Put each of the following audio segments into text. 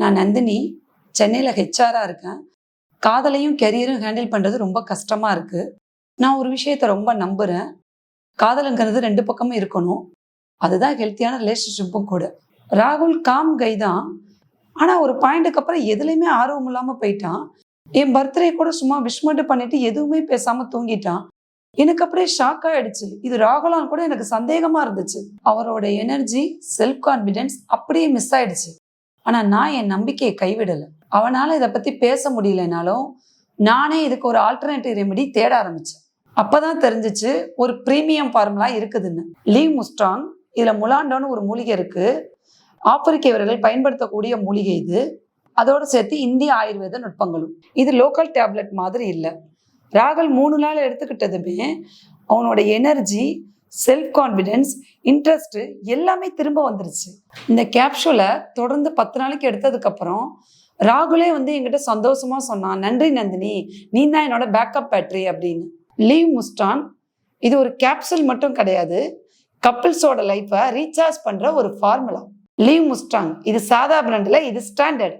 நான் நந்தினி, சென்னையில் ஹெச்ஆராக இருக்கேன். காதலையும் கெரியரும் ஹேண்டில் பண்ணுறது ரொம்ப கஷ்டமாக இருக்குது. நான் ஒரு விஷயத்தை ரொம்ப நம்புகிறேன். காதலுங்கிறது 2 பக்கமும் இருக்கணும். அதுதான் ஹெல்த்தியான ரிலேஷன்ஷிப்பும் கூட. ராகுல் காம் கை தான். ஆனால் ஒரு பாயிண்ட்டுக்கு அப்புறம் எதுலேயுமே ஆர்வம் இல்லாமல் போயிட்டான். என் பர்த்டே கூட சும்மா விஷ் மட்டும் பண்ணிட்டு எதுவுமே பேசாமல் தூங்கிட்டான். எனக்கு அப்படியே ஷாக் ஆகிடுச்சு. இது ராகுலான்னு கூட எனக்கு சந்தேகமாக இருந்துச்சு. அவரோட எனர்ஜி, செல்ஃப் கான்ஃபிடென்ஸ் அப்படியே மிஸ் ஆயிடுச்சு. ஆனால் நான் என் நம்பிக்கையை கைவிடலை. அவனால் இதை பற்றி பேச முடியலைனாலும் நானே இதுக்கு ஒரு ஆல்டர்னேட்டிவ் ரெமெடி தேட ஆரம்பித்தேன். அப்போ தான் தெரிஞ்சிச்சு ஒரு ப்ரீமியம் ஃபார்முலா இருக்குதுன்னு. லீவ் முஸ்டாங், இதில் முலாண்டோன்னு ஒரு மூலிகை இருக்குது. ஆப்பிரிக்கவர்கள் பயன்படுத்தக்கூடிய மூலிகை இது. அதோடு சேர்த்து இந்திய ஆயுர்வேத நுட்பங்களும். இது லோக்கல் டேப்லெட் மாதிரி இல்லை. ராகுல் 3 நாள் எடுத்துக்கிட்டதுமே அவனோட எனர்ஜி, செல்ஃப் கான்ஃபிடென்ஸ், இன்ட்ரெஸ்ட்டு எல்லாமே திரும்ப வந்துருச்சு. இந்த கேப்சூலை தொடர்ந்து 10 நாளைக்கு எடுத்ததுக்கப்புறம் ராகுலே என்கிட்ட சந்தோஷமாக சொன்னான், நன்றி நந்தினி, நீ தான் என்னோட பேக்கப் பேட்டரி அப்படின்னு. லீவ் முஸ்டான் இது ஒரு கேப்சூல் மட்டும் கிடையாது, கப்பிள்ஸோட லைஃப்பை ரீசார்ஜ் பண்ணுற ஒரு ஃபார்முலா. லீவ் முஸ்டாங் இது சாதா பிராண்டில், இது ஸ்டாண்டர்ட்.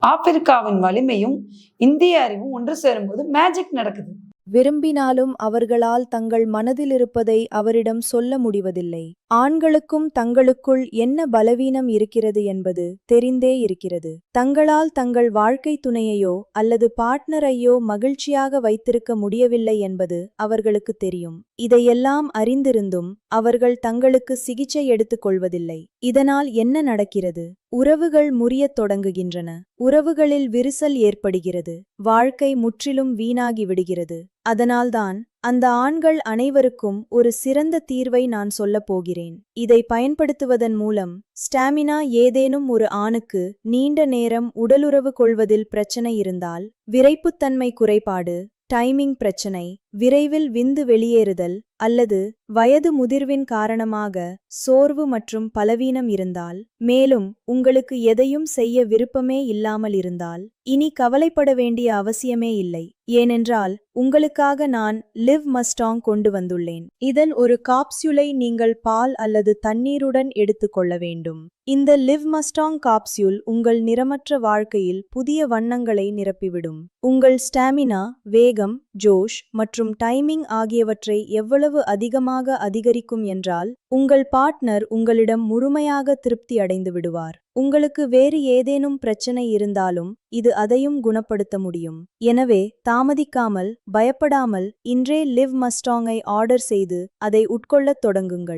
ஆப்பிரிக்காவின் வலிமையும் இந்திய அறிவும் ஒன்று சேரும்போது மேஜிக் நடக்குது. விரும்பினாலும் அவர்களால் தங்கள் மனதில் இருப்பதை அவரிடம் சொல்ல முடிவதில்லை. ஆண்களுக்கும் தங்களுக்குள் என்ன பலவீனம் இருக்கிறது என்பது தெரிந்தே இருக்கிறது. தங்களால் தங்கள் வாழ்க்கை துணையையோ அல்லது பார்ட்னரையோ மகிழ்ச்சியாக வைத்திருக்க முடியவில்லை என்பது அவர்களுக்கு தெரியும். இதையெல்லாம் அறிந்திருந்தும் அவர்கள் தங்களுக்கு சிகிச்சை எடுத்துக் கொள்வதில்லை. இதனால் என்ன நடக்கிறது? உறவுகள் முறியத் தொடங்குகின்றன. உறவுகளில் விரிசல் ஏற்படுகிறது. வாழ்க்கை முற்றிலும் வீணாகி விடுகிறது. அதனால்தான் அந்த ஆண்கள் அனைவருக்கும் ஒரு சிறந்த தீர்வை நான் சொல்லப் போகிறேன். இதை பயன்படுத்துவதன் மூலம் ஸ்டாமினா ஏதேனும் ஒரு ஆணுக்கு நீண்ட நேரம் உடலுறவு கொள்வதில் பிரச்சனை இருந்தால், விரைப்புத்தன்மை குறைபாடு, டைமிங் பிரச்சனை, விரைவில் விந்து வெளியேறுதல் அல்லது வயது முதிர்வின் காரணமாக சோர்வு மற்றும் பலவீனம் இருந்தால், மேலும் உங்களுக்கு எதையும் செய்ய விருப்பமே இல்லாமல் இருந்தால், இனி கவலைப்பட வேண்டிய அவசியமே இல்லை. ஏனென்றால் உங்களுக்காக நான் லிவ் மஸ்டாங் கொண்டு வந்துள்ளேன். இதன் ஒரு காப்ஸ்யூலை நீங்கள் பால் அல்லது தண்ணீருடன் எடுத்துக்கொள்ள வேண்டும். இந்த லிவ் மஸ்டாங் காப்ஸ்யூல் உங்கள் நிறமற்ற வாழ்க்கையில் புதிய வண்ணங்களை நிரப்பிவிடும். உங்கள் ஸ்டாமினா, வேகம், ஜோஷ் மற்றும் டைமிங் ஆகியவற்றை எவ்வளவு அதிகமாக அதிகரிக்கும் என்றால், உங்கள் பார்ட்னர் உங்களிடம் முழுமையாக திருப்தி அடைந்து விடுவார். உங்களுக்கு வேறு ஏதேனும் பிரச்சனை இருந்தாலும் இது அதையும் குணப்படுத்த முடியும். எனவே தாமதிக்காமல், பயப்படாமல் இன்றே லிவ் மஸ்டாங்கை ஆர்டர் செய்து அதை உட்கொள்ளத் தொடங்குங்கள்.